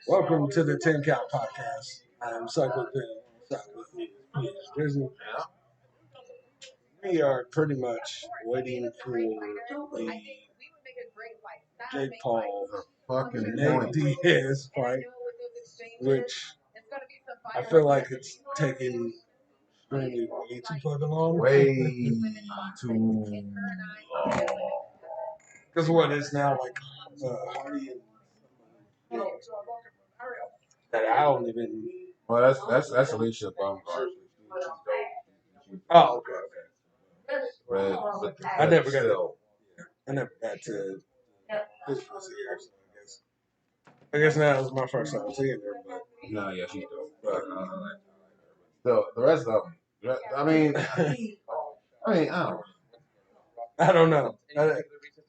Welcome to the 10 Count Podcast. I'm Cycle Pin. We are pretty much waiting for the Jake Paul fucking Nate Diaz fight, which I feel like it's taking extremely way too fucking long. Way too long. Because what is now like Hardy and that I don't even. Well, that's Alicia Baumgart. Oh, okay. But I never got still. I never got to this was here, so I guess now is my first time seeing her. But No, yeah, she's dope. But the rest of them, I mean, I don't. I don't know.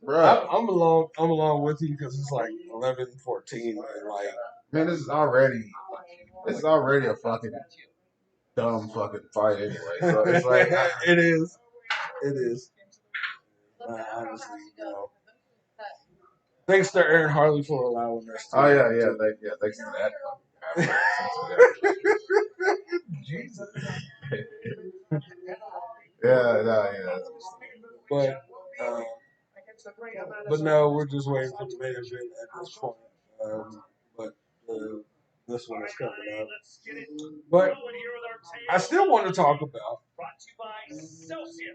Bruh, I'm along with you because it's like 11-14 and like man, this is already a fucking dumb fucking fight anyway. So it's like it is. Honestly, thanks to Aaron Harley for allowing us. Oh yeah, thanks for that. Jesus. Yeah. But um, but no, we're just waiting for the main event at this point. But this one is coming up. But I still want to talk about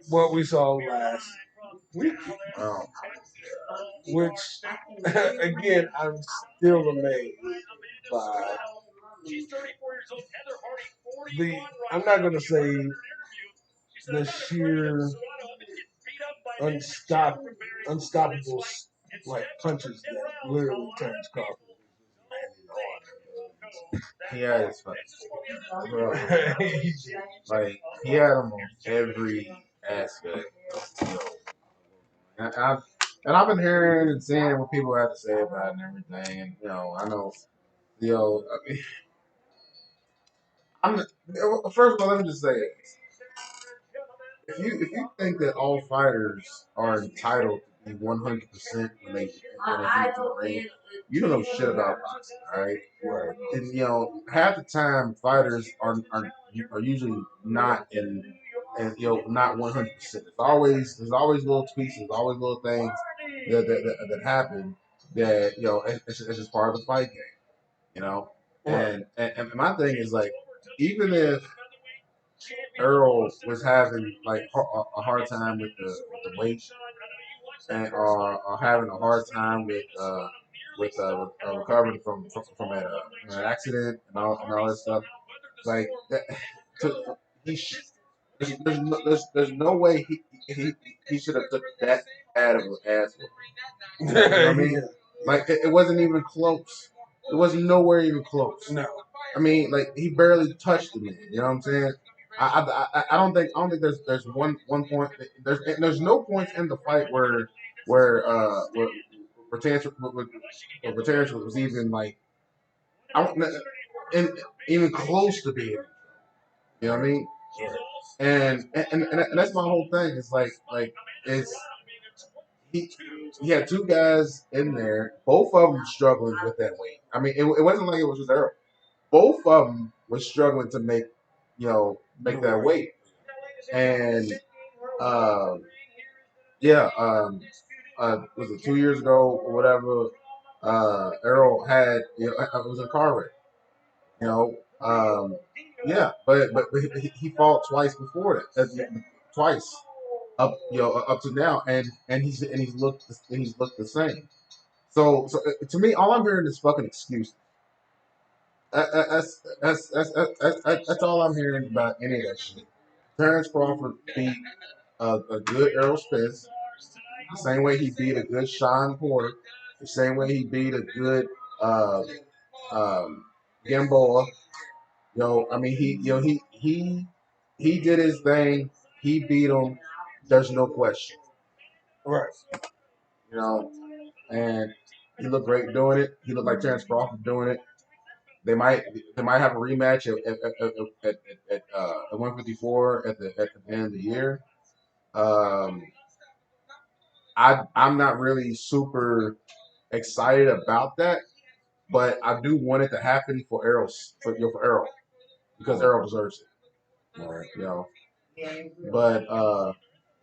what we saw last week, Oh. which again I'm still amazed by the. I'm not going to say the sheer unstoppable like punches that literally Terrence Crawford He had his like he had him on every aspect. You know, and I've been hearing and seeing what people have to say about it and everything. And I know, I mean, first of all, let me just say this. If you think that all fighters are entitled to be 100% when they get in the ring, you don't know shit about boxing, all right? Right. And half the time fighters are usually not and not 100%. There's always little tweaks, there's always little things that happen that it's just part of the fight game, you know. And my thing is like, even if Earl was having like a hard time with the weight and or having a hard time with recovering from an accident and all that stuff. Like that, he there's no way he should have took that bad of an ass whooping. You know what I mean? Like it wasn't even close. It was nowhere even close. No. I mean, like he barely touched the man. You know what I'm saying? I don't think there's one point. There's no points in the fight where Terrence was even like I don't and even close to being. You know what I mean? And that's my whole thing. It's like it's he he had two guys in there, both of them struggling with that weight. I mean, it wasn't like it was just Earl. Both of them was struggling to make that weight. And yeah, was it 2 years ago or whatever? Earl had it was a car wreck. You know, yeah, but he fought twice before that, twice up to now, and he's looked the same. So to me, all I'm hearing is fucking excuses. That's all I'm hearing about any of that shit. Terrence Crawford beat a good Errol Spence the same way he beat a good Sean Porter, the same way he beat a good Gamboa. I mean he did his thing. He beat him. There's no question. Right. And he looked great doing it. He looked like Terrence Crawford doing it. They might have a rematch at 154 at the end of the year. I'm not really super excited about that, but I do want it to happen for Errol because Errol deserves it. Right. You know,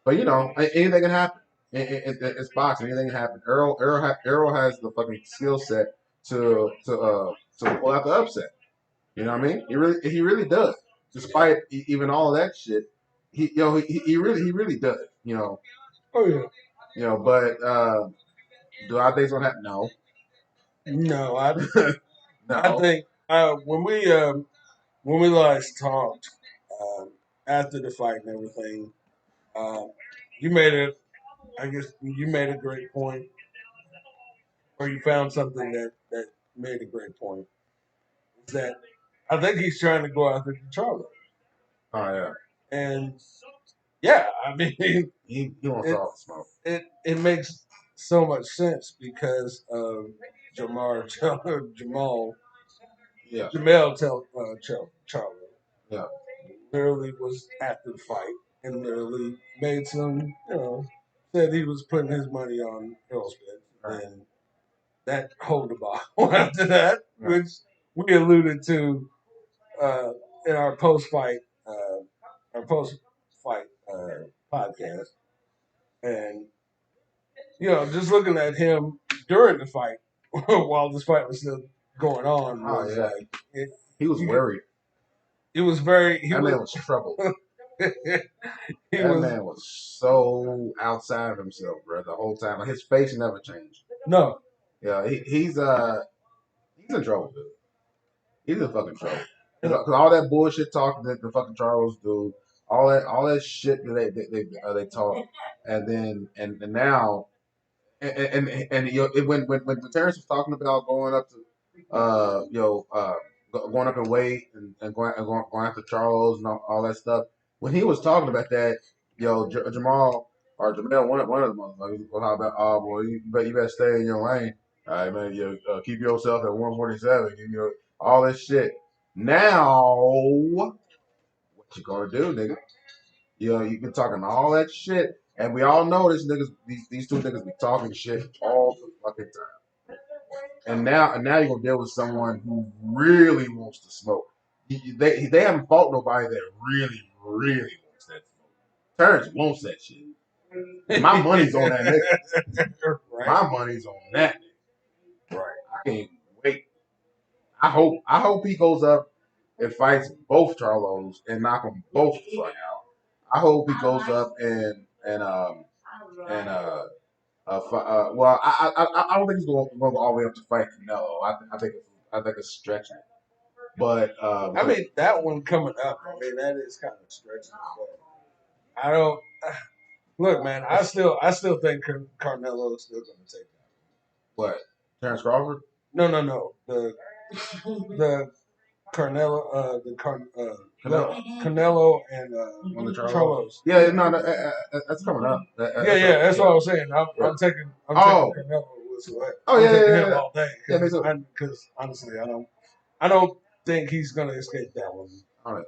but you know, anything can happen. It's boxing. Anything can happen. Errol has the fucking skill set to pull out the upset. You know what I mean? He really does. Despite even all of that shit, he really does. You know. Oh yeah. You know, but do I think it's gonna happen? No. No, I No. think when we last talked after the fight and everything, you made it. I guess you made a great point, or you found something that made a great point. Is that I think he's trying to go after Charlo, Oh yeah. and yeah, I mean He wants it, all the smoke. it makes so much sense because of Jamal Yeah. Jamel Charlo Yeah. literally was at the fight and literally made some, said he was putting his money on Earlsmith. Right. And that hold the ball after that, Right. which we alluded to in our post fight podcast. And, just looking at him during the fight while this fight was still going on Oh was yeah. like, He was worried. it was very, That man was troubled. he That was, man was so outside of himself, bro, the whole time. Like, his face never changed. no, Yeah, he's in trouble, dude. He's in fucking trouble. Cause all that bullshit talk that the fucking Charles do, all that shit that they talk, and then and now you know, when Terrence was talking about going up to going up in weight and going after Charles and all that stuff, when he was talking about that, Jamal or Jamel, one of the motherfuckers was talking about, oh boy, you better stay in your lane. All right, man, keep yourself at 147. All this shit. Now, what you gonna do, nigga? You've been talking all that shit, and we all know these two niggas be talking shit all the fucking time. And now you're gonna deal with someone who really wants to smoke. They haven't fought nobody that really, really wants that smoke. Terrence wants that shit. And my money's on that nigga. right? My money's on that nigga. Right. I can't wait. I hope he goes up and fights both Charlos and knock them both the fuck out. I hope he goes up well, I don't think he's going to go all the way up to fight Canelo. I think it's stretching it. But I mean, that one coming up, I mean, that is kind of stretching. But I don't look, man. I still think Carmelo is still going to take that. What? Terrence Crawford? No. The Canelo and On the Charlos. Yeah, no, that's coming up. That's what I was saying. I'm taking Canelo Oh yeah, taking yeah, him all day because honestly, I don't think he's gonna escape that one. All right,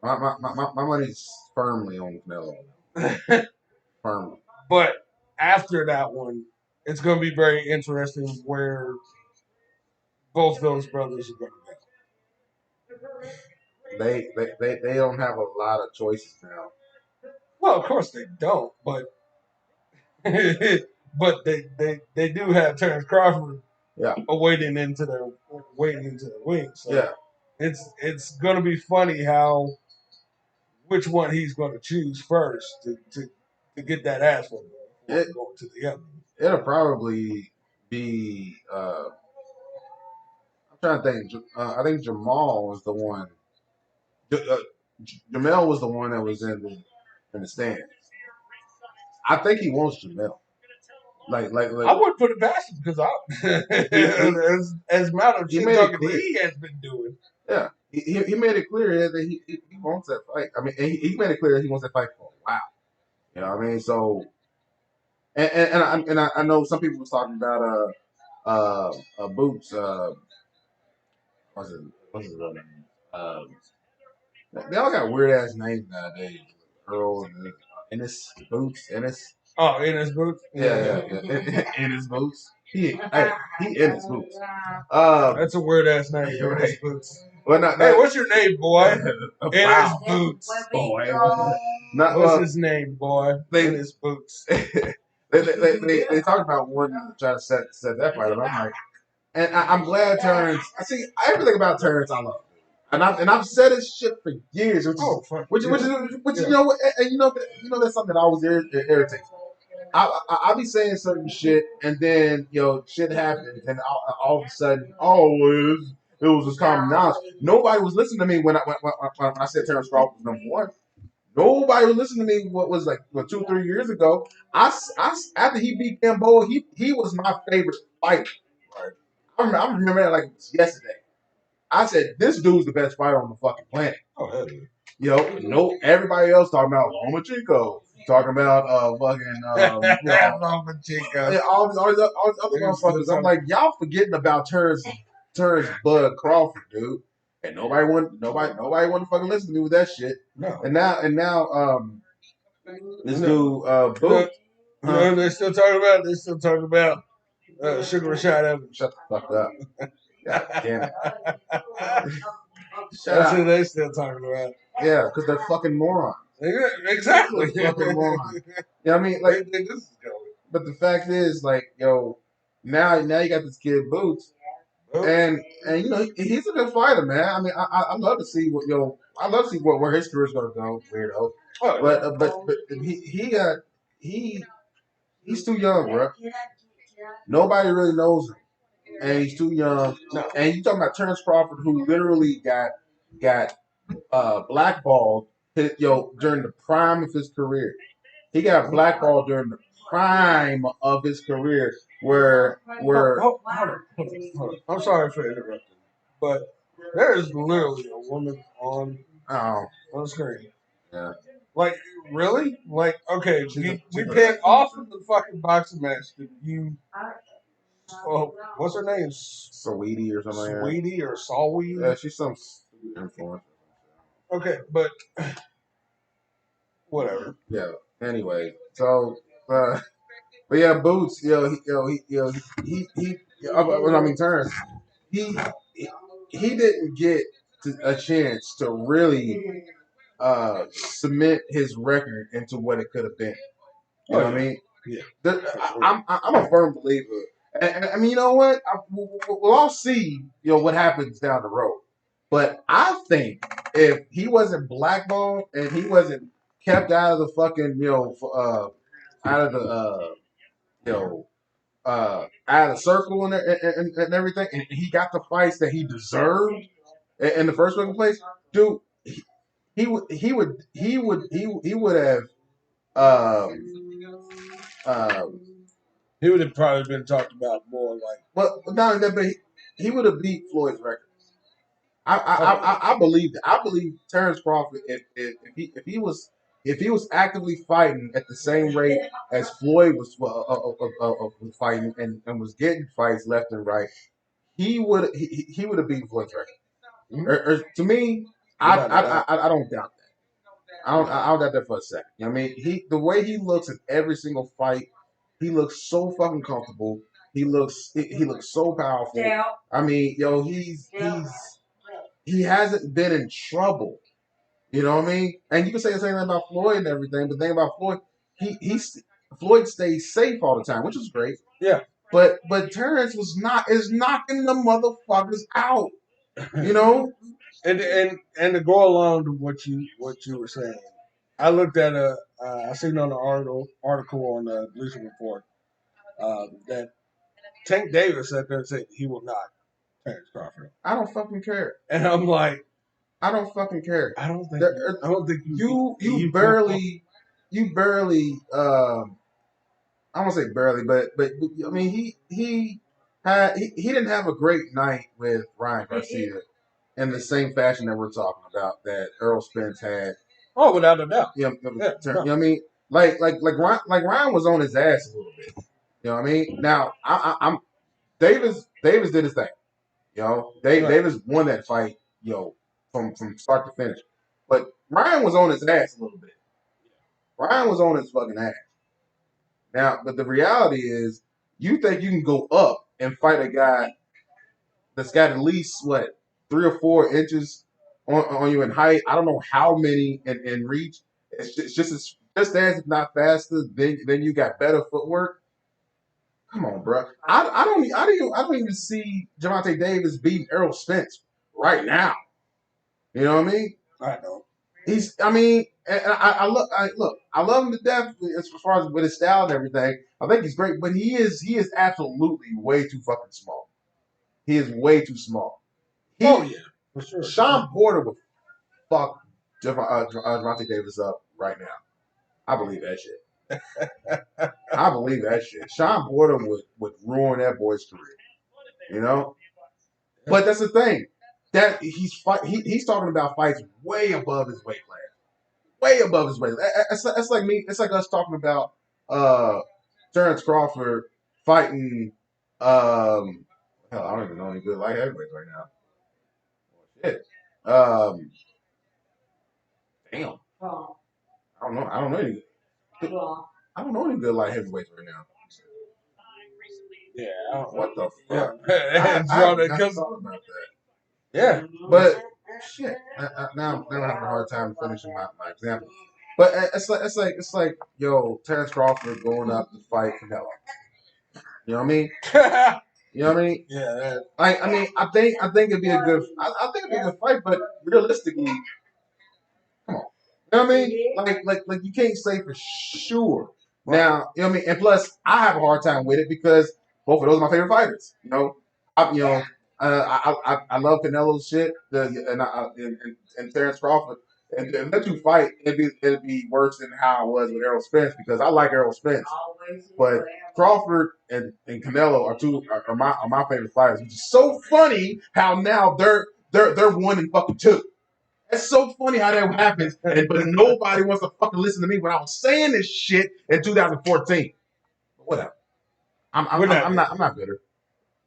my money's firmly on Canelo. Firmly. But after that one, it's gonna be very interesting where both those brothers are gonna They don't have a lot of choices now. Well, of course they don't, but but they do have Terrence Crawford waiting into the wing. So it's gonna be funny how which one he's gonna choose first to get that ass for going to the other. It'll probably be I'm trying to think. I think Jamal was the one. Jamel was the one that was in the stands. I think he wants Jamel. Like I wouldn't put it past him because as amount of shit talking he has been doing. Yeah, he made it clear that he wants that fight. I mean, he made it clear that he wants that fight for a while. You know what I mean? So, I know some people was talking about Boots. What's his real name? They all got weird ass names nowadays. Earl and Ennis Boots. Ennis. Oh, Ennis Boots. Yeah. Ennis Boots. he in his boots. That's a weird ass name. You're In his right. boots. Well, not Hey, what's your name, boy? In his wow. boots. Boy, not What's his name, boy? They- In his boots. they talked about one trying to set that fight up. I'm like, and I'm glad Terrence. I see everything about Terrence. I love, and I've said his shit for years, which is which you know, and you know that's something that always irritates me. I'll be saying certain shit, and then shit happens, and all of a sudden, it was just common knowledge. Nobody was listening to me when I said Terrence Crawford was number one. Nobody was listening to me. What was like 2 or 3 years ago? After he beat Gamboa, he was my favorite fighter. Right? I remember that like it was yesterday. I said this dude's the best fighter on the fucking planet. Oh, hell yeah. No, everybody else talking about Lomachenko, talking about fucking Lomachenko. all these other motherfuckers. I'm like, y'all forgetting about Terrence Bud Crawford, dude. And nobody want to fucking listen to me with that shit. No. And now this dude Boot. You know who they're still talking about? They're still talking about Sugar Rashad Evans. Shut the fuck up. God damn it. That's who they still talking about. Yeah, because they're fucking morons. Exactly. They're fucking morons. I mean, like, this is going. But the fact is, like, now you got this kid Boots, and he's a good fighter, man. I mean, I love to see I love to see where his career's gonna go, weirdo. But he's too young, bro. Nobody really knows him, and he's too young. No. And you talking about Terrence Crawford, who literally got blackballed, during the prime of his career. He got blackballed during the prime of his career, where Hold on. I'm sorry for interrupting, but there is literally a woman on the screen. Yeah. Like, really? Like, okay, we picked off of the fucking boxing match that you. Oh, what's her name? Sweetie or something. Sweetie or Saweetie? Yeah, she's some influencer. Okay, but whatever. Yeah. Anyway, so but yeah, Boots, I mean Terrence, he didn't get a chance to really cement his record into what it could have been. You know what I mean? Yeah. I'm a firm believer. And I mean, you know what? We'll all see, what happens down the road. But I think if he wasn't blackballed and he wasn't kept out of the fucking, out of the, out of the circle and everything, and he got the fights that he deserved in the first fucking place, dude, he would have he would have probably been talked about more like. Well, not only that, but he would have beat Floyd's record. I believe that. I believe Terrence Crawford, if he was actively fighting at the same rate as Floyd was fighting and was getting fights left and right, he would have beaten Floyd's record. Or to me, I don't doubt that. I don't doubt that for a second. I mean, the way he looks in every single fight, he looks so fucking comfortable. He looks so powerful. I mean, he hasn't been in trouble. You know what I mean? And you can say the same thing about Floyd and everything, but the thing about Floyd, Floyd stays safe all the time, which is great. Yeah. But Terrence is knocking the motherfuckers out. You know? And to go along to what you were saying, I looked at I seen on an article on the Bleacher Report that Tank Davis sat there and said he will not Terrence Crawford. I don't fucking care. And I'm like, I don't fucking care. I don't think you barely I won't say barely, but I mean he didn't have a great night with Ryan Garcia in the same fashion that we're talking about that Earl Spence had. Oh, without a doubt. You know what I mean? Like Ryan was on his ass a little bit. You know what I mean? Now I'm Davis did his thing. Davis won that fight, from start to finish. But Ryan was on his ass a little bit. Ryan was on his fucking ass. Now, but the reality is You think you can go up and fight a guy that's got at least what 3 or 4 inches on you in height? I don't know how many in reach. It's just as if not faster. Then you got better footwork. Come on, bro. I don't even see Javante Davis beating Errol Spence right now. You know what I mean? I know. I mean, I love him to death as far as with his style and everything. I think he's great, but he is absolutely way too fucking small. He is way too small. Oh yeah, for sure. Sean Porter would fuck Javante Davis up right now. I believe that shit. I believe that shit. Sean Porter would ruin that boy's career. You know? But that's the thing. That he's talking about fights way above his weight class. Way above his weight. It's like me. It's like us talking about Terrence Crawford fighting. Hell, I don't even know any good light heavyweights right now. Shit. Damn. I don't know. I don't know any. I don't know any good light heavyweights right now. Yeah. What the fuck? Yeah. I thought about that. Yeah. But shit. Now I'm having a hard time finishing my example. But it's like yo, Terrence Crawford going up to fight Canelo. You know what I mean? You know what I mean? Yeah. I mean, I think it'd be a good. I think it'd be a good fight, but realistically, come on. You know what I mean? Like you can't say for sure. Now, you know what I mean? And plus, I have a hard time with it because both of those are my favorite fighters. You know, I love Canelo's shit, and Terrence Crawford. And let you fight, it'd be worse than how it was with Errol Spence because I like Errol Spence, but Crawford and Canelo are my favorite fighters, which is so funny how now they're 1-2. That's so funny how that happens, but nobody wants to fucking listen to me when I was saying this shit in 2014. But whatever. I'm not bitter. Not I'm not bitter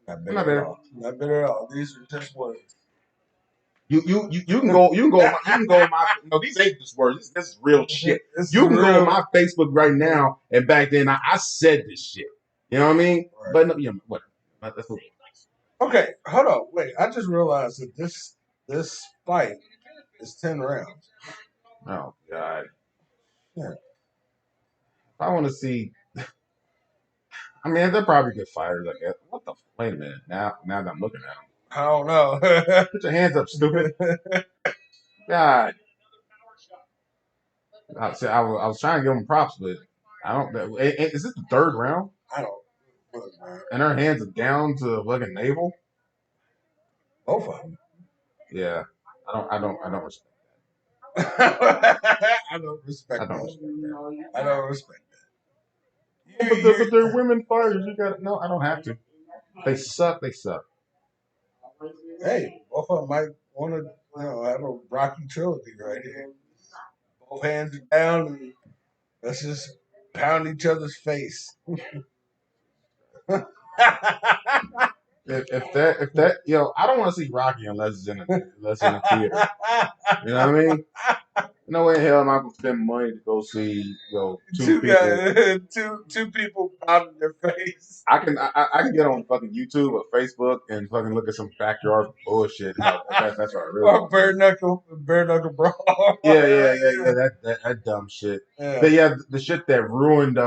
at bitter. all. Not bitter at all. These are just words. You can go on my no, these ain't just words. This is real shit. You can go on my Facebook right now, and back then I said this shit. You know what I mean? Right. But no, whatever. That's Okay, hold on. Wait, I just realized that this fight is 10 rounds. Oh God. Yeah. If I want to see. I mean, they're probably good fighters, I guess. What the? Wait a minute. Now that I'm looking at them. I don't know. Put your hands up, stupid. God. I was trying to give them props, but I don't. Is this the third round? I don't. Look, man. And her hands are down to fucking navel. Both of them. Yeah, I don't respect I don't respect I don't that. respect that. I don't respect that. But they're women fighters. You got no. I don't have to. They suck. They suck. Hey, both of them might want to, have a Rocky trilogy right here. Both hands are down, and let's just pound each other's face. If that I don't want to see Rocky unless it's in a theater. You know what I mean? No way in hell am I gonna spend money to go see two people. Two people pounding their face. I can get on fucking YouTube or Facebook and fucking look at some backyard bullshit. That's what I really Or want. bare knuckle brawl. Yeah. That dumb shit. Yeah. But yeah, the shit that ruined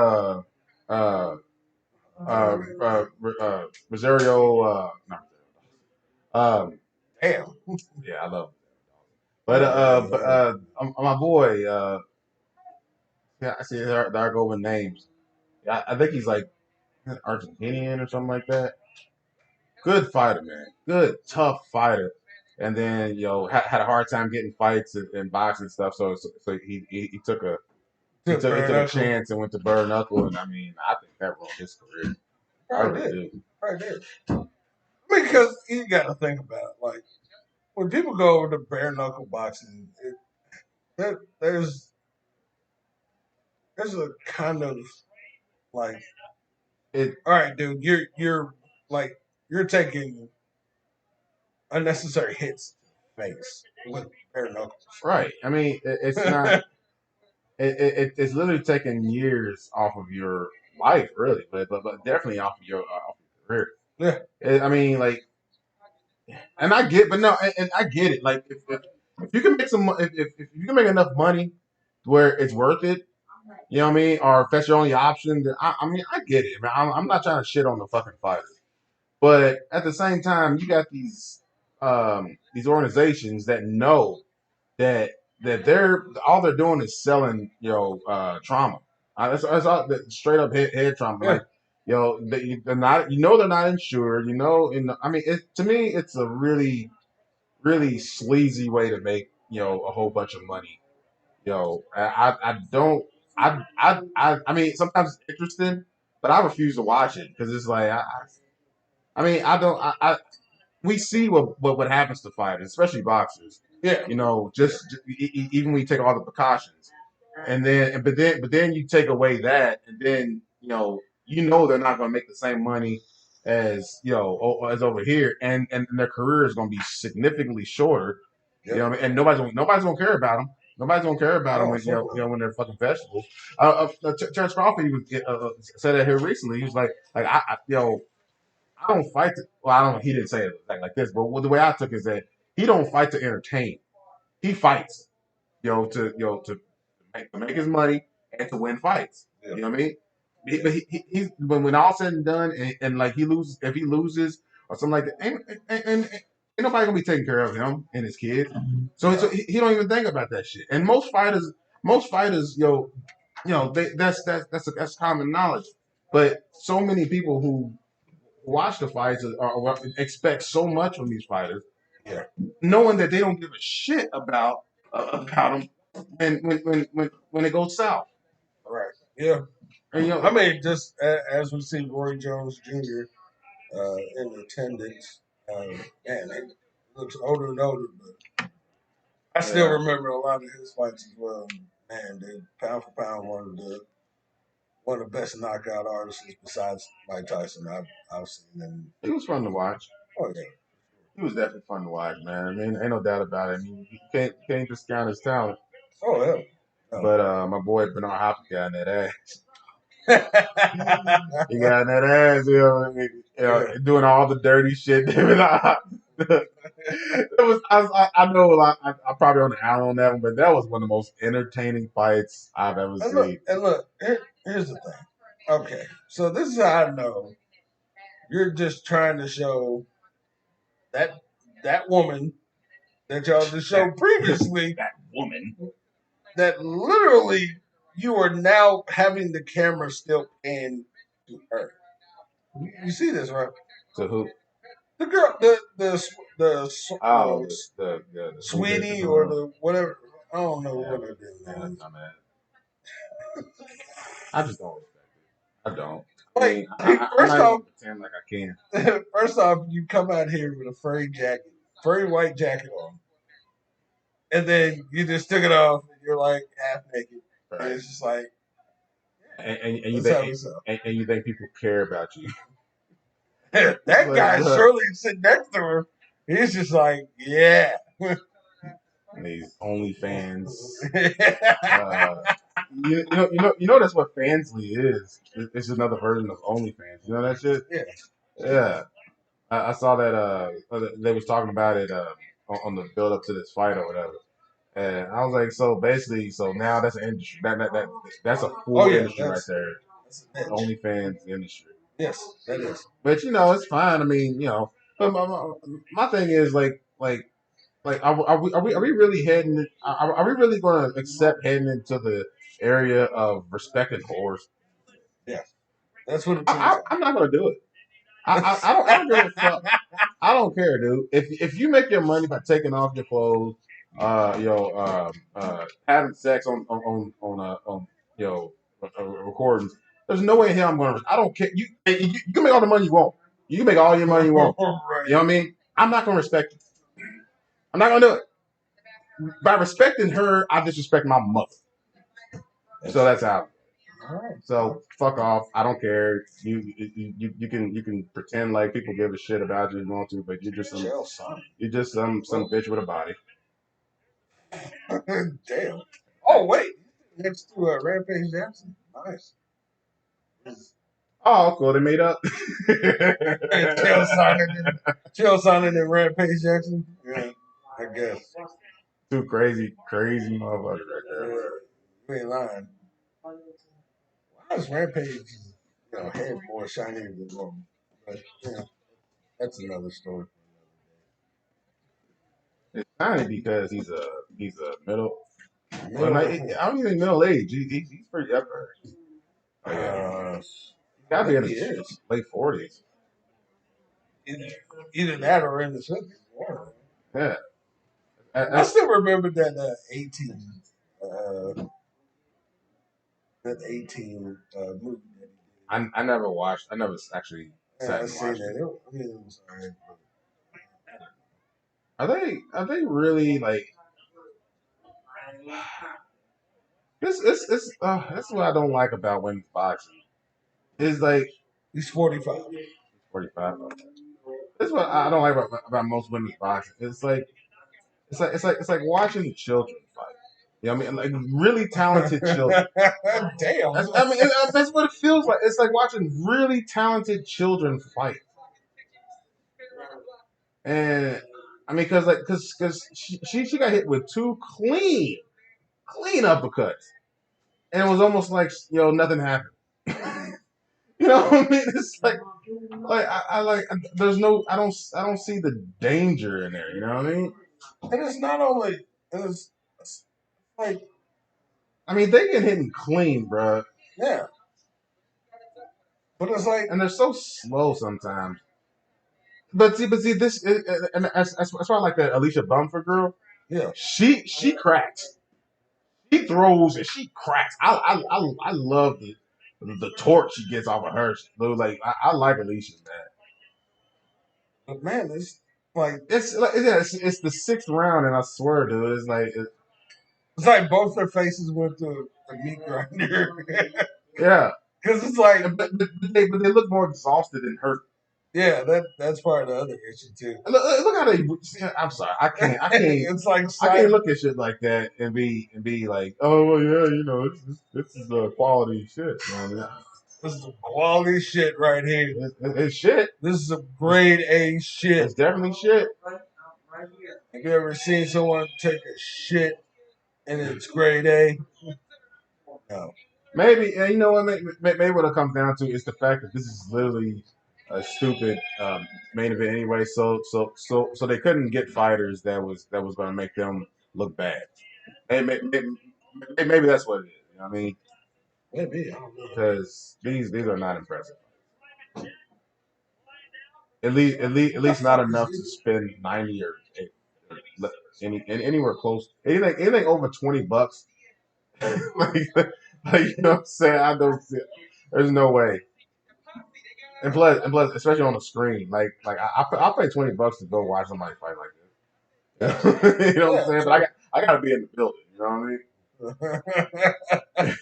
Rosario. Damn. Yeah, I love. But my boy. Yeah, I see there go with names. Yeah, I think he's like Argentinian or something like that. Good fighter, man. Good, tough fighter. And then had a hard time getting fights and boxing stuff. So he took a chance and went to bare knuckle. And I mean, I think that ruined his career. I really do. Right there. Because you got to think about it. Like when people go over to bare knuckle boxing, there's a kind of like, all right, dude, you're like you're taking unnecessary hits to the face with bare knuckles. Right. I mean, it's not. It's literally taking years off of your life, really, but definitely off your career. Yeah. I mean, like, and I get, but no, and I get it. Like, if you can make if you can make enough money where it's worth it, you know what I mean, or if that's your only option, then I mean, I get it, man. I'm not trying to shit on the fucking fighters, but at the same time, you got these organizations that know that they're all they're doing is selling trauma. That's all that straight up head trauma. Yeah. Like they're not they're not insured. I mean to me it's a really sleazy way to make a whole bunch of money. I don't I mean sometimes it's interesting, but I refuse to watch it because it's like I mean I don't I we see what happens to fighters, especially boxers. Yeah. Even when you take all the precautions, and then you take away that, and then they're not going to make the same money as as over here, and their career is going to be significantly shorter. Yep. And nobody's gonna care about them. Nobody's gonna care about them Oh, when fuck no. when they're fucking vegetables. Terrence Crawford said that here recently. He was like I don't fight. Well, I don't know. He didn't say it like this, but the way I took it is that he don't fight to entertain. He fights, to make his money and to win fights. Yeah. You know what I mean? But he's when all said and done, and like if he loses or something like that, ain't nobody gonna be taking care of him and his kid. So he don't even think about that shit. And most fighters, that's common knowledge. But so many people who watch the fights or expect so much from these fighters, Yeah. knowing that they don't give a shit about them when it goes south. All right. Yeah. And I mean, just as we see Roy Jones Jr. In attendance, man, he looks older and older, but I still remember a lot of his fights as well. Man, dude, pound for pound, one of the best knockout artists besides Mike Tyson I've seen. And it was fun to watch. oh yeah, He was definitely fun to watch, man. I mean, ain't no doubt about it. I mean, you can't discount his talent. oh yeah. No. But my boy Bernard Hopkins got in that ass. He He got in that ass, doing all the dirty shit. I know I probably on the out on that one, but that was one of the most entertaining fights I've ever seen. Look, here's the thing. Okay, so this is how I know you're just trying to show that woman that y'all just showed previously. That woman. That literally you are now having the camera still pan to her. You see this, right? To who? The girl, the sweetie or the whatever. I don't know what her name is. I just don't respect it. I don't. Like, I'm not even pretend like I can. First off, you come out here with a furry white jacket on, and then you just took it off, and you're like half naked. Right. And it's just like, and you think people care about you? That guy Shirley sitting next to her, he's just like, yeah. These OnlyFans. You know that's what Fansly is. It's another version of OnlyFans. You know that shit? Yeah. Yeah. I saw that they was talking about it on the build up to this fight or whatever. And I was like, so basically, now that's an industry. That's a full industry right there. OnlyFans industry. Yes, that is. But it's fine. I mean, but my thing is are we really heading? Are we really going to accept heading into the area of respecting whores? Yeah, that's what I'm not going to do it. I don't give a fuck. I don't care, dude. If you make your money by taking off your clothes, having sex on recordings, there's no way in hell I'm going to. I don't care. You can make all the money you want. You can make all your money you want. Right. You know what I mean? I'm not going to respect you. I'm not going to do it. By respecting her, I disrespect my mother. So that's how. So fuck off. I don't care. You can pretend like people give a shit about you if you want to, but you're just some bitch with a body. Damn. Oh wait, next to Rampage Jackson. Nice. Oh, cool. They made up. Chael Sonnen and Rampage Jackson. Yeah, I guess. Two crazy, crazy motherfuckers right there. Yeah, you ain't lying. Why is Rampage, head more shiny than normal? But yeah, that's another story. It's kind of because he's a middle. Well, not, Middle, I don't even think middle age. He's pretty up there. Oh yeah, he's got to be in he his is. late 40s. Either that or in the 50s. Yeah, I still remember that 18, uh, that 18 movie that he did. I never watched. I never actually Yeah, sat I and seen watched that. it. It was alright. Are they really like? It's that's what I don't like about women's boxing. Is like He's 45. 45. That's what I don't like about most women's boxing. It's like watching children fight. You know what I mean? Like really talented children. Damn. That's what it feels like. It's like watching really talented children fight. And I mean, cause she got hit with two clean uppercuts, and it was almost like nothing happened. You know what I mean? It's like I like there's no I don't see the danger in there. You know what I mean? And it's not only, it's like, I mean they get hitting clean, bro, yeah. But it's like, and they're so slow sometimes. But see, this and that's why I like that Alicia Bumford girl. yeah. She cracks. She throws and she cracks. I love the torch she gets off of her. Like I like Alicia, man. But man, it's like, It's like it's the sixth round, and I swear, dude, it's like both their faces went to the meat grinder. yeah. Because it's like, But they look more exhausted and hurt. yeah, that's part of the other issue too. Look how they. I'm sorry, It's like I can't side. look at shit like that and be like, oh well, yeah, this is quality shit. You know what I mean? This is some quality shit right here. It's shit. This is some grade A shit. It's definitely shit. Have you ever seen someone take a shit and it's grade A? No. Maybe, and you know what? Maybe what it comes down to is the fact that this is literally a stupid main event anyway. So they couldn't get fighters that was going to make them look bad. Maybe that's what it is. You know what I mean? Maybe. I don't know. Because these are not impressive. At least not enough to spend 90 or anywhere close. Anything over $20. like you know what I'm saying? I don't see. There's no way. And plus, especially on the screen, I pay $20 to go watch somebody fight like this. You know what I'm saying? But I gotta be in the building. You know what I mean?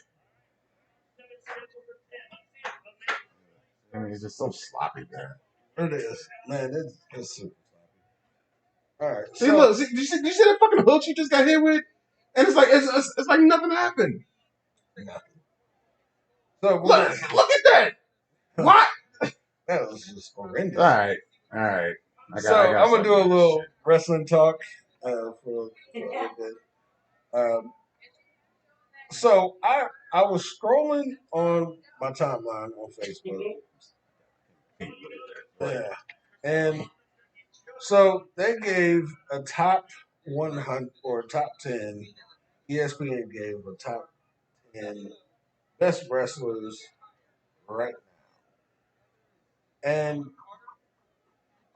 I mean, it's just so sloppy, man. It is. Man, it's super sloppy. All right. See, look, did you see that fucking hook she just got hit with? And it's like nothing happened. So Look at that. What? that was just horrendous. All right. I So got I'm gonna something do a to little shit. wrestling talk for a little bit. Um, so I was scrolling on my timeline on Facebook. Yeah, and so they gave a top 100 or top 10. ESPN gave a top 10 best wrestlers right now, and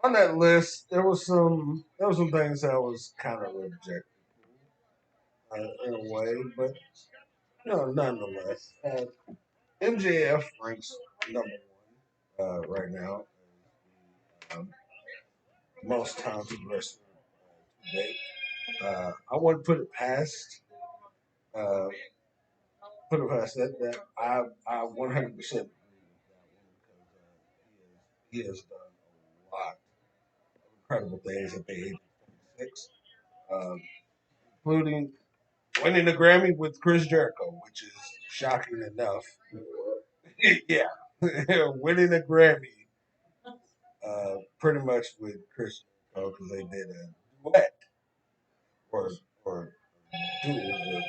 on that list there was some things that was kind of rejected in a way, but nonetheless, MJF ranks number one right now, um, most talented wrestler to date. I wouldn't uh, put it past that I 100% agree with that one because he has done a lot of incredible things at the age of 26, um, including winning a Grammy with Chris Jericho, which is shocking enough. Yeah, winning a Grammy, pretty much with Christian because they did a duet or or duel with.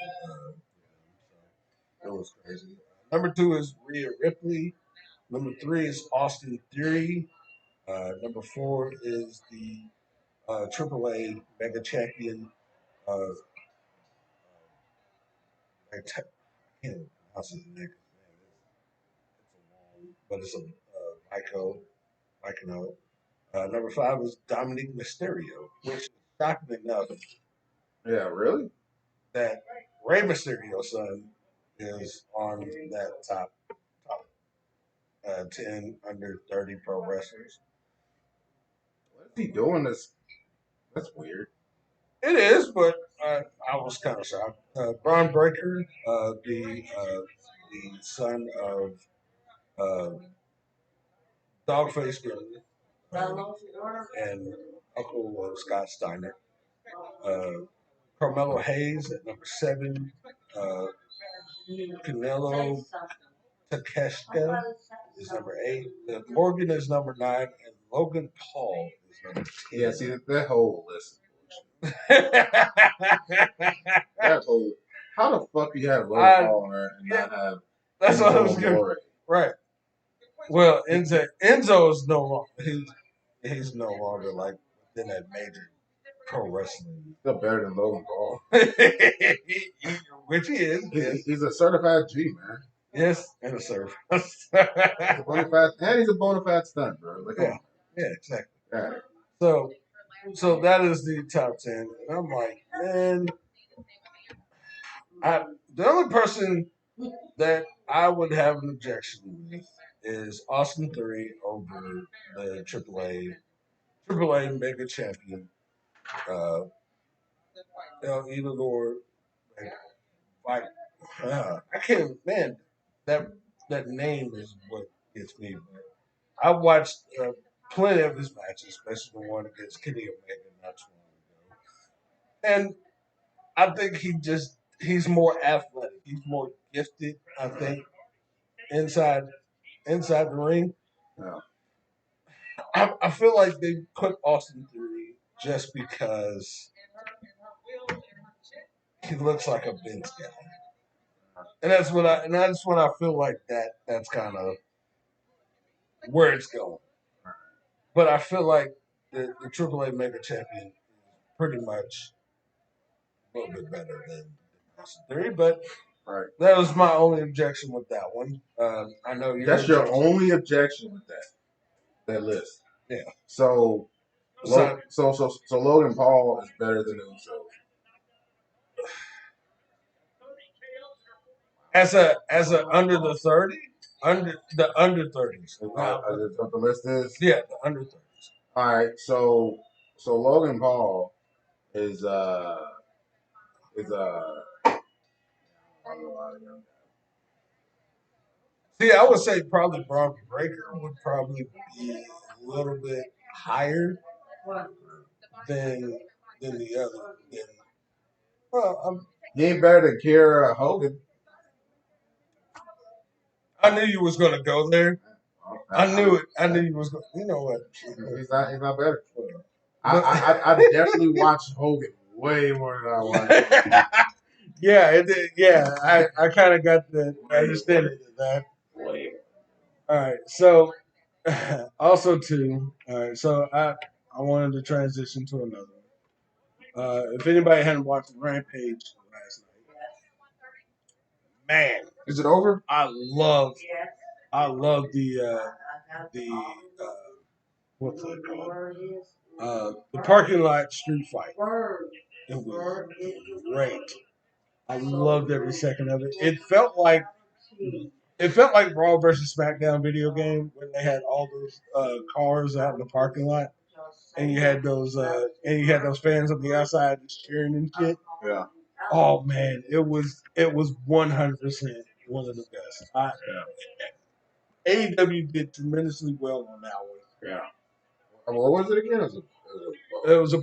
It was crazy. Number two is Rhea Ripley. Number three is Austin Theory. Number four is the AAA Mega Champion. Uh, I can't pronounce his name. It's a long, but it's a Vico. Number five is Dominic Mysterio, which shocking enough Yeah, really? that Rey Mysterio's son is on that top 10 under 30 pro wrestlers. What is he doing? That's weird. It is, but I was kind of shocked. Braun Breaker, the son of Dogface Killer and Uncle Scott Steiner. Carmelo Hayes at number seven. Uh, Canelo Takeshita is number eight. Morgan is number nine, and Logan Paul is number 10. Yeah, see that whole list. That whole. How the fuck you have Logan Paul and not have that's what I was going right. Well, Enzo is no longer he's no longer like within that major pro wrestling. Still better than Logan Paul. Which he is. He's a certified G, man. Yes, and a surf. He's a bona fide stunt, bro. Like, yeah, exactly. Yeah. So that is the top 10. And I'm like, man, the only person that I would have an objection with is Austin Theory over the AAA Mega Champion. Either or, like, I can't, man. That that name is what gets me. But I watched plenty of his matches, especially the one against Kenny Omega not too long ago. And I think he's more athletic. He's more gifted, I think, inside the ring. Yeah. I feel like they put Austin Theory just because he looks like a Vince guy. And that's what I feel like that's kind of where it's going. But I feel like the AAA Mega Champion is pretty much a little bit better than Austin Theory, but right. That was my only objection with that one. I know that's your only objection with that list. Yeah. So Logan Paul is better than the Usos. As a under the 30, under 30s. What the list is? Yeah, the under 30s. All right, so Logan Paul is See, I would say probably Braun Breaker would probably be a little bit higher than the other. He ain't better than Kiera Hogan. I knew you was gonna go there. I knew it. I knew you was going. You know what? He's not better. I definitely watched Hogan way more than I watched. Yeah. I kind of got the understanding of that. All right. So also too. All right. So I wanted to transition to another one. If anybody hadn't watched Rampage last night, man, is it over? I love the what's it called? The parking lot street fight. It was great. I loved every second of it. It felt like Raw versus SmackDown video game when they had all those cars out in the parking lot, and you had those fans on the outside just cheering and shit. Yeah. Oh man, it was 100% one of the best. AEW did tremendously well on that one. Yeah. What was it again? It was a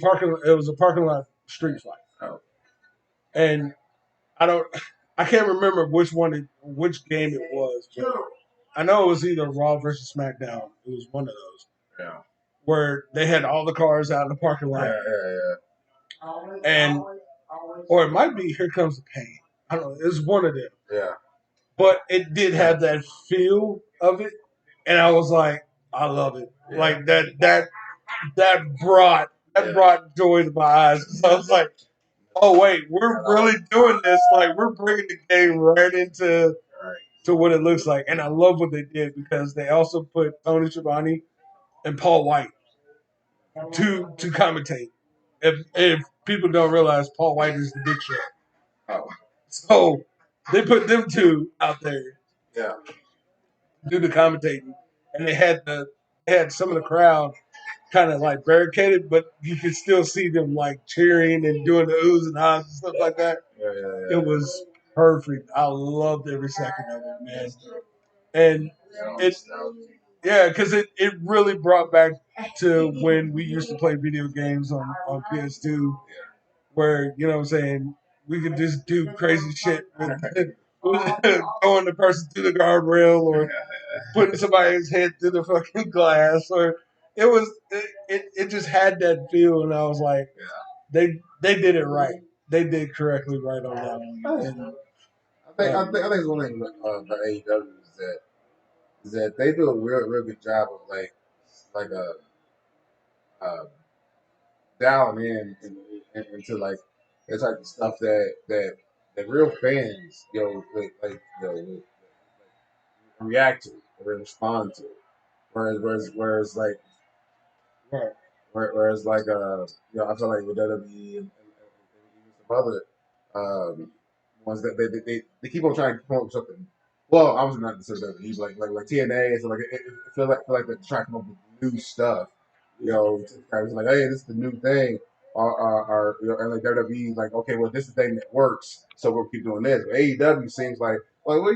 parking lot street fight. Oh. And I can't remember which game it was. I know it was either Raw versus SmackDown. It was one of those. Yeah. Where they had all the cars out in the parking lot. Yeah. And or it might be Here Comes the Pain. I don't know. It's one of them. Yeah. But it did have that feel of it, and I was like, I love it. Yeah. Like that brought joy to my eyes. So I was like, oh wait, we're really doing this. Like we're bringing the game right into to what it looks like, and I love what they did because they also put Tony Schiavone and Paul White to commentate. If people don't realize, Paul White is the Big Show. Oh. So they put them two out there. Yeah. Do the commentating, and they had some of the crowd kind of like barricaded, but you could still see them like cheering and doing the oohs and ahs and stuff like that. Yeah. It was perfect. I loved every second of it, man. And because it really brought back to when we used to play video games on PS2, where you know what I'm saying we could just do crazy shit with throwing the person through the guardrail or putting somebody's head through the fucking glass, or it just had that feel, and I was like, they did it right. They did correctly right on that one. And, I think one thing about AEW is that they do a real good job of like dialing into like the type of stuff that real fans react to or respond to. Whereas like right. whereas like I feel like with WWE and some other ones that they keep on trying to come up with something. Well, I was not considered WWE, like TNA, so like it feel like they're trying to come up with new stuff. Kind of like, hey, this is the new thing, or and like WWE, like, okay, well, this is the thing that works, so we'll keep doing this. But AEW seems like, well,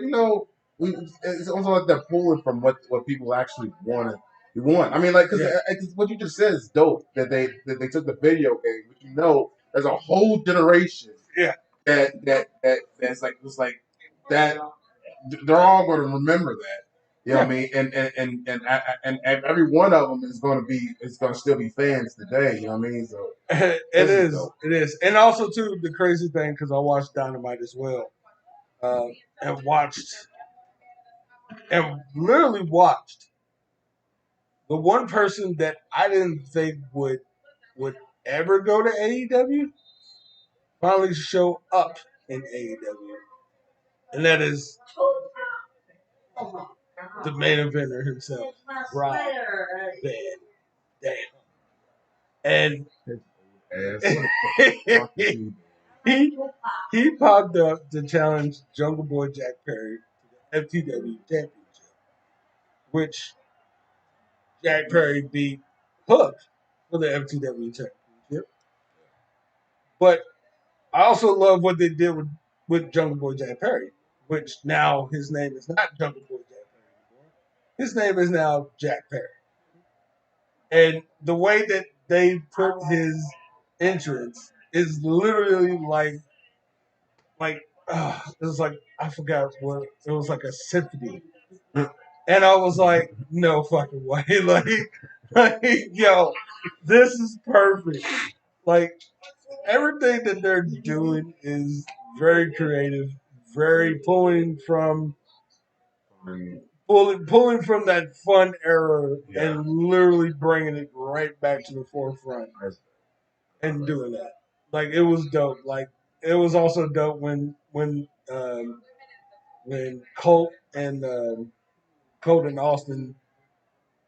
it's almost like they're pulling from what people actually want. I mean, like, because what you just said is dope. That they took the video game, but there's a whole generation. Yeah. That's like was like that. They're all going to remember that. You know what I mean? And every one of them is going to still be fans today. You know what I mean? So it is, and also too the crazy thing because I watched Dynamite as well, and literally watched the one person that I didn't think would ever go to AEW finally show up in AEW, and that is the main eventer himself, Rob Van Dam. And he popped up to challenge Jungle Boy Jack Perry to the FTW Championship, which Jack Perry beat Hook for the FTW Championship. But I also love what they did with Jungle Boy Jack Perry, which now his name is not Jungle Boy Jack Perry anymore. His name is now Jack Perry. And the way that they put his entrance is literally like it was like I forgot what it was, like a symphony, and I was like, no fucking way, like yo, this is perfect. Like everything that they're doing is very creative, very pulling from that fun era and literally bringing it right back to the forefront and doing that. Like it was dope. Like it was also dope when Colt and Austin,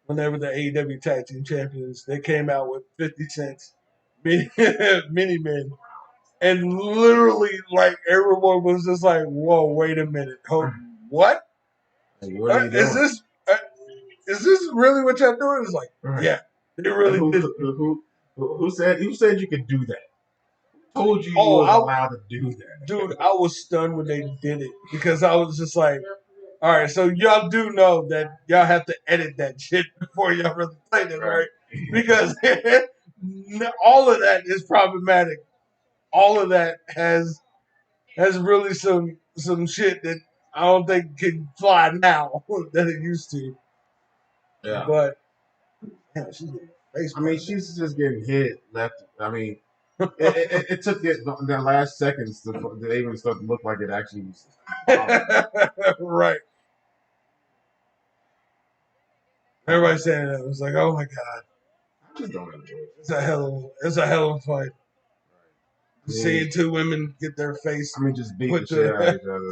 whenever the AEW Tag Team Champions, they came out with 50 cents mini men. And literally, like, everyone was just like, whoa, wait a minute. What? Like, what are you doing? Is this really what y'all doing? It's like, yeah, they really did. Who said you could do that? Told you you were allowed to do that. Dude, I was stunned when they did it because I was just like, all right, so y'all do know that y'all have to edit that shit before y'all really play this, right? Because all of that is problematic. All of that has really some shit that I don't think it can fly now that it used to. Yeah. But damn, she's getting face. I mean, she's just getting hit left. I mean, it took it the last seconds to even start to look like it actually was. Right. Everybody saying that. It was like, oh my god, I just don't enjoy it. it's a hell of a fight. Seeing two women get their face. I mean, just beat the shit out of each other.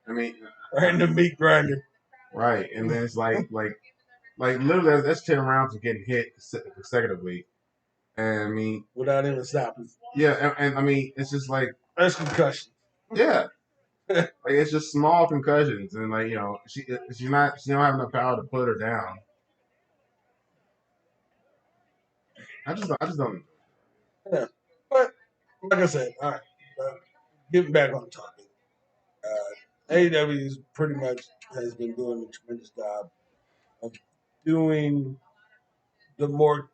I mean, right in the meat grinder. Right, and then it's like literally that's 10 rounds of getting hit consecutively, and I mean without even stopping. Yeah, and I mean it's just like that's concussion. Yeah, like it's just small concussions, and like she don't have enough power to put her down. I just don't. Yeah, but like I said, all right. Getting back on topic, AEW pretty much has been doing a tremendous job of doing the more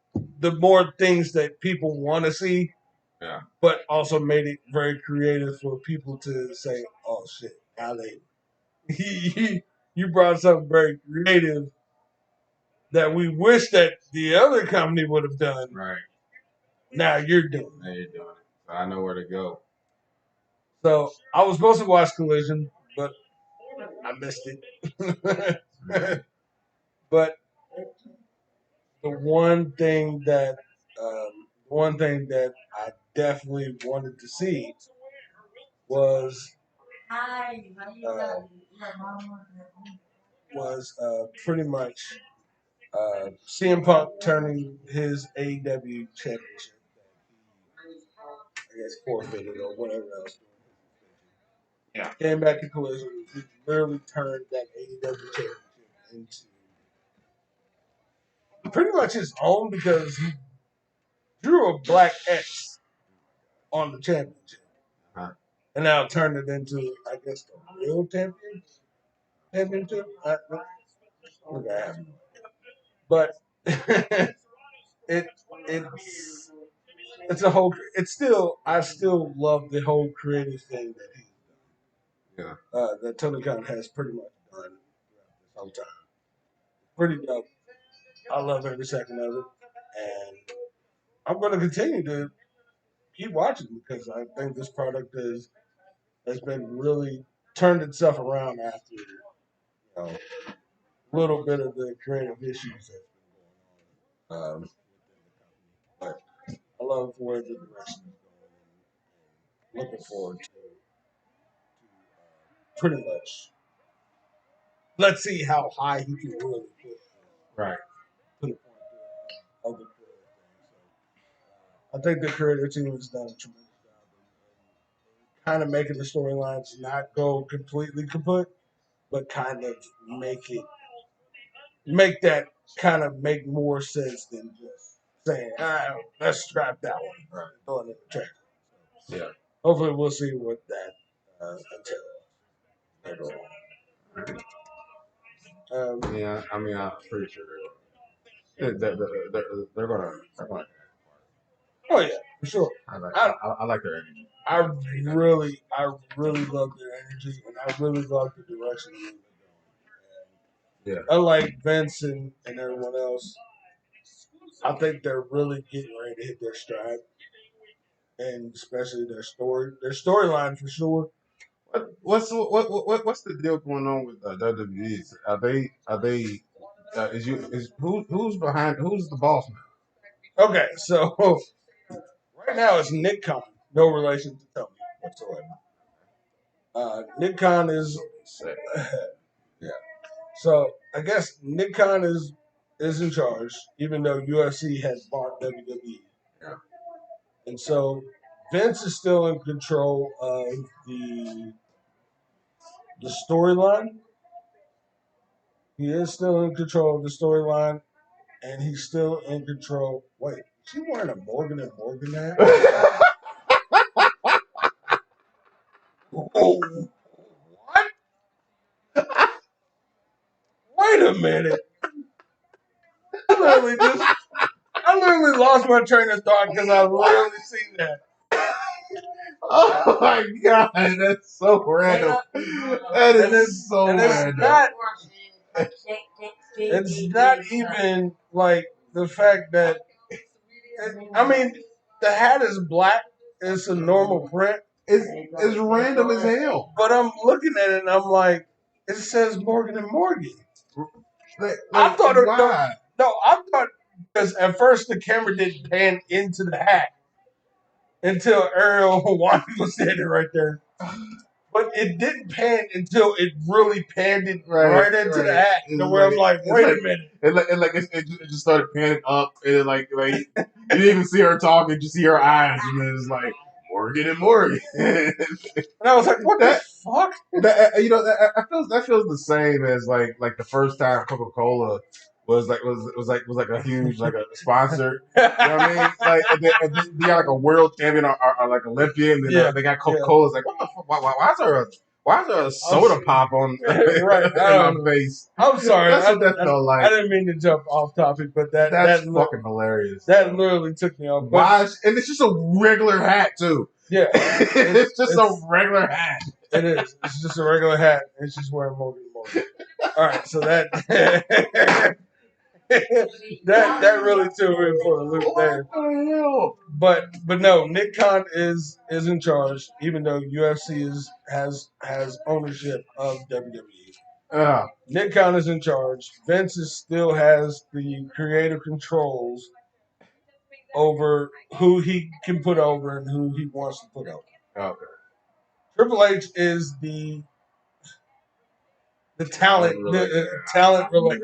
things that people want to see. Yeah. But also made it very creative for people to say, "Oh shit, now they you brought something very creative that we wish that the other company would have done." Right. Now you're doing it. Now you're doing it. So I know where to go. So I was supposed to watch Collision, but I missed it. But the one thing that I definitely wanted to see was pretty much CM Punk turning his AEW championship that he, I guess, forfeited or whatever else. Yeah. Came back to Collision. He literally turned that AEW championship into pretty much his own because he drew a black X on the championship. Huh. And now turned it into, I guess, the real championship. But it's a whole. It's still. I still love the whole creative thing that he's done. Yeah. That Tony Khan has pretty much done this whole time. Pretty dope. I love every second of it, and I'm going to continue to keep watching because I think this product has been really turned itself around after a little bit of the creative issues that's been going on. But I love where the direction is going. Looking forward to pretty much. Let's see how high he can really put. Right. Put a point of the creative thing. So I think the creative team has done a tremendous job of kind of making the storylines not go completely kaput, but kind of make that kind of make more sense than just saying, let's scrap that one. Right. Throwing it in the trash. So, yeah. Hopefully we'll see what that entails later on. Yeah, I mean, I'm pretty sure they're gonna. Oh yeah, for sure. I like their energy. I really love their energy, and I really love the direction they're going. Yeah. Unlike Vince and everyone else, I think they're really getting ready to hit their stride, and especially their storyline for sure. What's the deal going on with WWE? Who's the boss now? Okay, so right now it's Nick Khan, no relation to Tony whatsoever. Nick Khan is yeah. So I guess Nick Khan is in charge, even though UFC has bought WWE. Yeah. And so Vince is still in control of the storyline. He is still in control of the storyline, and he's still in control. Wait, is she wearing a Morgan and Morgan hat? Oh, what? Wait a minute. I literally lost my train of thought because I literally seen that. Oh my god, that's so random. That is so and random. it's not even like the fact that I mean the hat is black. It's a normal print. It's random as hell. But I'm looking at it and I'm like, it says Morgan and Morgan. I Like thought it why? no, I thought because at first the camera didn't pan into the hat until Ariel Hawani was standing right there. But it didn't pan until it really panned it right into the hat. To where I'm like, wait a minute. It just started panning up, and then you didn't even see her talking, just see her eyes, and then it's like Morgan and Morgan. And I was like, what the fuck? That feels the same as like the first time Coca Cola was like a huge like a sponsor. You know what I mean? Like and then you got like a world champion or like Olympian, and then they got Coca Cola. It's like what the fuck? Why is there a soda pop on right, in my face? I'm sorry. That's what that felt like. I didn't mean to jump off topic, but that's fucking hilarious. That literally took me off. Why? And it's just a regular hat too. Yeah, it's just a regular hat. It is. It's just a regular hat. It's just wearing Morgan. All right, so that that really threw me for a loop there. But no, Nick Khan is in charge, even though UFC has ownership of WWE. Nick Khan is in charge. Vince still has the creative controls over who he can put over and who he wants to put over. Okay. Triple H is the talent, talent related.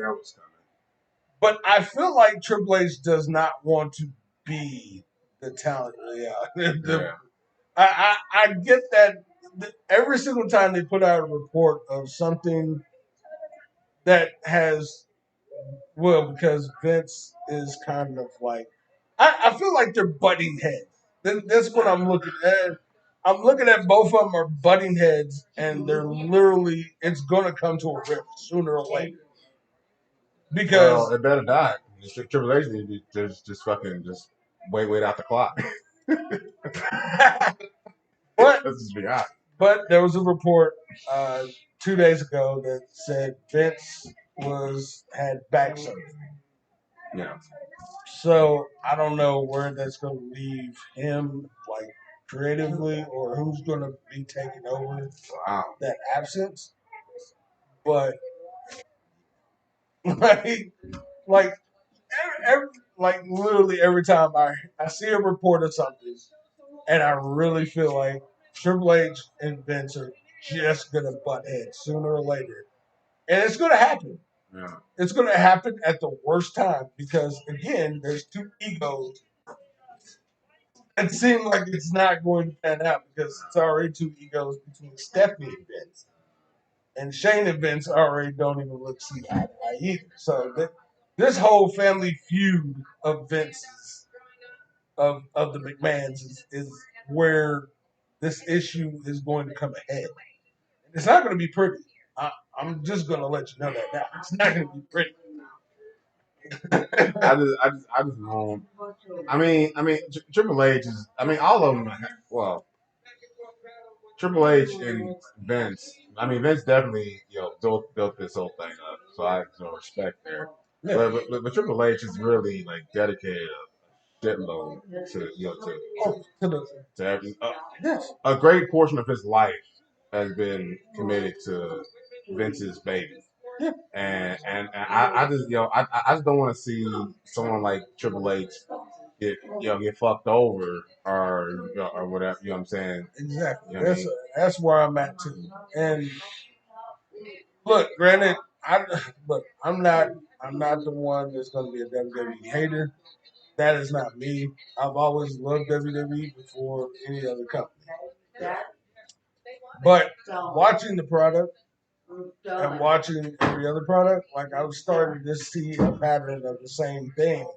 But I feel like Triple H does not want to be the talent. I get that every single time they put out a report of something that has, because Vince is kind of like, I feel like they're butting heads. That's what I'm looking at. I'm looking at both of them are butting heads, and they're literally, it's going to come to a rift sooner or later. Because it better not. Triple H just fucking just wait out the clock. But let's just be honest. But there was a report 2 days ago that said Vince had back surgery. Yeah. So I don't know where that's going to leave him, like creatively, or who's going to be taking over that absence. But like literally every time I see a report of something, and I really feel like Triple H and Vince are just gonna butt heads sooner or later, and it's gonna happen. Yeah. It's gonna happen at the worst time because again, there's two egos. It seems like it's not going to pan out because it's already two egos between Stephanie and Vince, and Shane and Vince already don't even look see eye to eye either. So this whole family feud of Vince's of the McMahons is where this issue is going to come ahead. It's not going to be pretty. I'm just going to let you know that now. It's not going to be pretty. I just won't. I mean, Triple H is. I mean, all of them. Well, Triple H and Vince. I mean, Vince definitely built this whole thing up, so I have no respect there. Yeah. But Triple H is really like dedicated a shitload to every. Yes. A great portion of his life has been committed to Vince's baby. Yeah. And I just I just don't want to see someone like Triple H get fucked over or whatever. You know what I'm saying? Exactly. That's where I'm at too. And look, granted, I'm not the one that's going to be a WWE hater. That is not me. I've always loved WWE before any other company. But watching the product and watching every other product, like I was starting to see a pattern of the same thing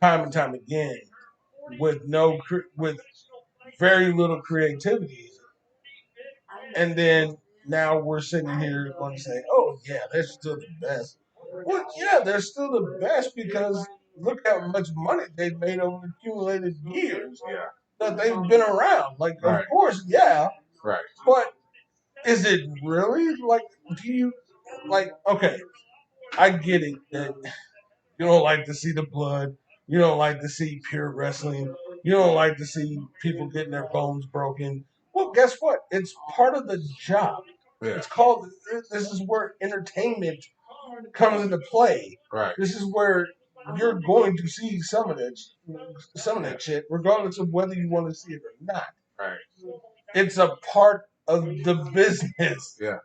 time and time again, with with very little creativity. And then now we're sitting here going to say, "Oh yeah, they're still the best." Well, yeah, they're still the best because look how much money they've made over accumulated years. Yeah. that they've been around. Like, Right. of course, yeah. Right. But is it really like? Do you like? Okay, I get it that you don't like to see the blood. You don't like to see pure wrestling. You don't like to see people getting their bones broken. Well, guess what? It's part of the job. Yeah. It's called. This is where entertainment comes into play. Right. This is where you're going to see some of that shit, regardless of whether you want to see it or not. Right. It's a part of the business. Yeah.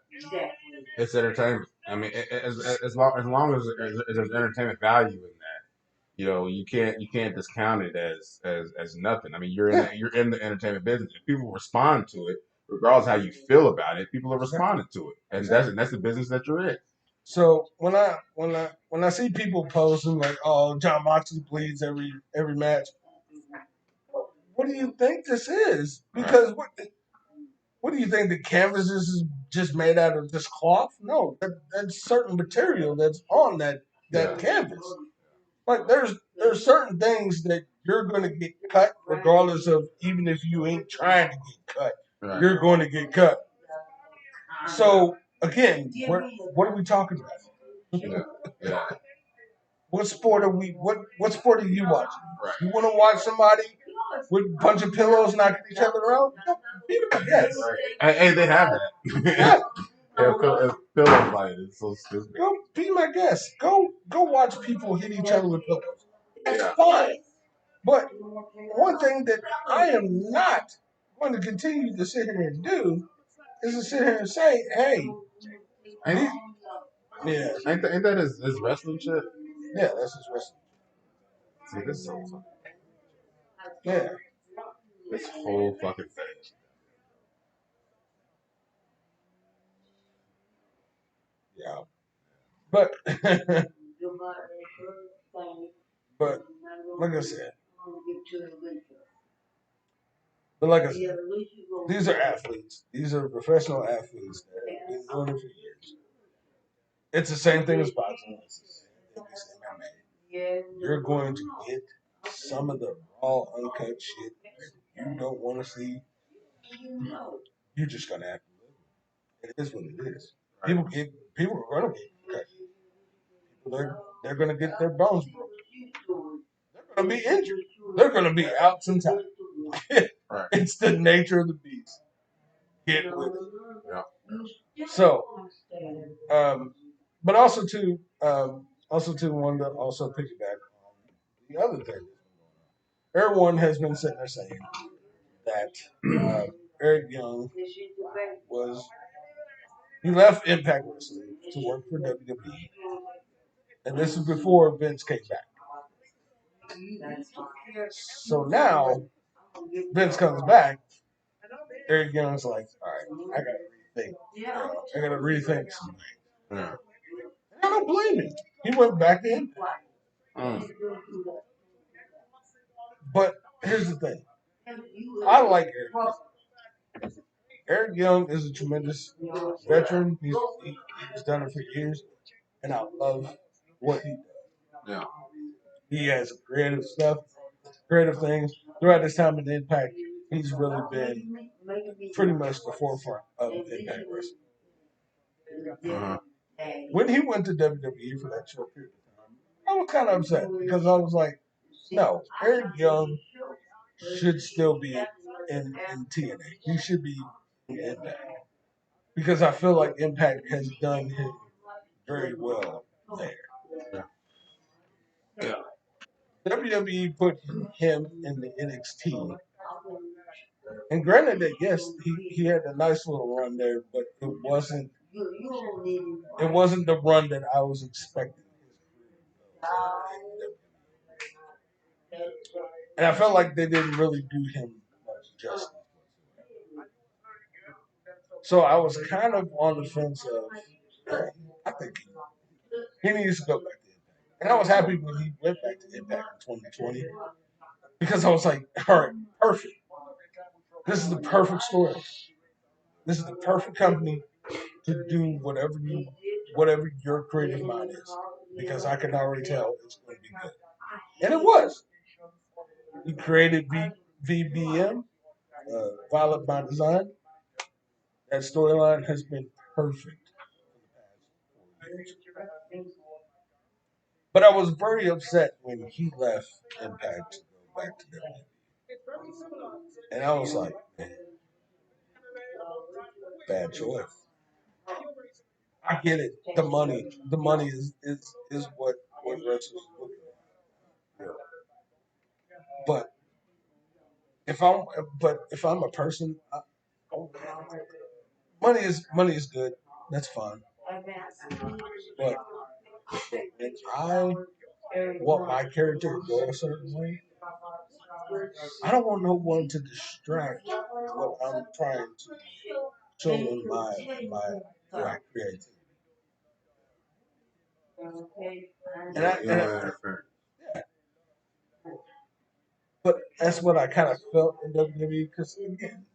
It's entertainment. I mean, as long as there's entertainment value in that, you can't discount it as nothing. I mean, you're in the entertainment business. If people respond to it, regardless of how you feel about it, people are responding to it, and that's the business that you're in. So when I see people posting like, "Oh, John Moxley bleeds every match," what do you think this is? Because what do you think the canvas is just made out of just cloth? No, that's certain material that's on that canvas. Like there's certain things that you're going to get cut regardless of even if you ain't trying to get cut, you're going to get cut. So again, what are we talking about? Yeah. What sport are we? What sport are you watching? Right. You want to watch somebody with a bunch of pillows knocking each other around? Yes. Right. Hey, they have that. Yeah. Pillow fight is so stupid. Go be my guest. Go watch people hit each other with pillows. That's Yeah. fine. But one thing that I am not going to continue to sit here and do is to sit here and say, "Hey, ain't that his wrestling shit? Yeah, that's his wrestling. See, this is so fucking. Yeah. This whole fucking thing. Yeah. But but like I said, these are athletes. These are professional athletes that have been doing it for years. It's the same thing as boxing. It's the same thing as MMA. You're going to get some of the raw, uncut shit that you don't want to see. You're just gonna have to live. It is what it is. People are gonna get cut. They're gonna get their bones broken. They're gonna be injured. They're gonna be out sometime. It's the nature of the beast. Get with it. Yeah. So, but also to wanted to also piggyback on the other thing. Everyone has been sitting there saying that Eric Young was he left Impact Wrestling to work for WWE, and this is before Vince came back. So now Vince comes back. Eric Young's like, all right, I gotta rethink. I gotta rethink something. Yeah. I don't blame him. He went back to Impact. But here's the thing. I like Eric Young. Eric Young is a tremendous veteran. He's done it for years, and I love what he does. Yeah. He has creative things. Throughout his time in Impact, he's really been pretty much the forefront of Impact Wrestling. Uh-huh. When he went to WWE for that short period of time, I was kind of upset because I was like, no, Eric Young should still be in TNA. He should be in Impact. Because I feel like Impact has done him very well there. Yeah. WWE put him in the NXT. And granted that yes, he had a nice little run there, but it wasn't the run that I was expecting. And I felt like they didn't really do him much justice. So I was kind of on the fence of, I think he needs to go back to Impact. And I was happy when he went back to Impact in 2020 because I was like, all right, perfect. This is the perfect story. This is the perfect company to do whatever your creative mind is, because I can already tell it's going to be good. And it was. He created VBM, Violent by Design. That storyline has been perfect. But I was very upset when he left Impact to go back to WWE. And I was like, man, bad choice. I get it. The money is what wrestlers look for. But if I'm a person, money is good. That's fine. But if I want my character to go a certain way, I don't want no one to distract what I'm trying to show in my creativity. Yeah, but that's what I kind of felt in WWE because again,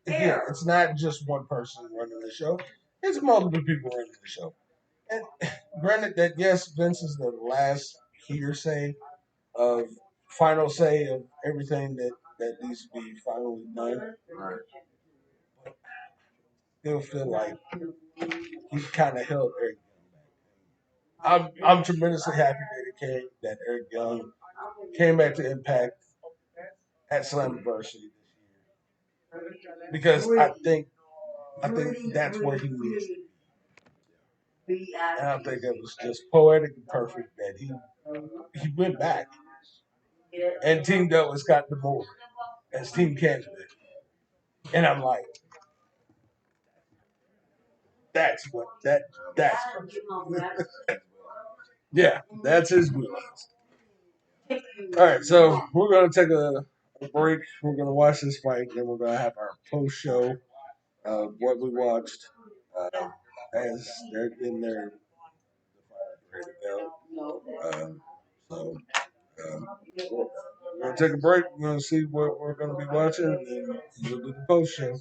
it's not just one person running the show; it's multiple people running the show. And granted that yes, Vince is the last hearsay of final say of everything that needs to be finally done. Right. Still feel like he kind of held Eric Young back. I'm tremendously happy that Eric Young came back to Impact at Slammiversary this year because I think that's where he needs to be. And I think it was just poetically perfect that he went back and teamed up with Scott D'Amore as team candidate. And I'm like, that's what that's yeah, that's his wheelhouse. All right, so we're gonna take a break. We're gonna watch this fight, then we're gonna have our post show of what we watched as they're in their ready to go. So we're gonna take a break. We're gonna see what we're gonna be watching, and then we'll do the post show.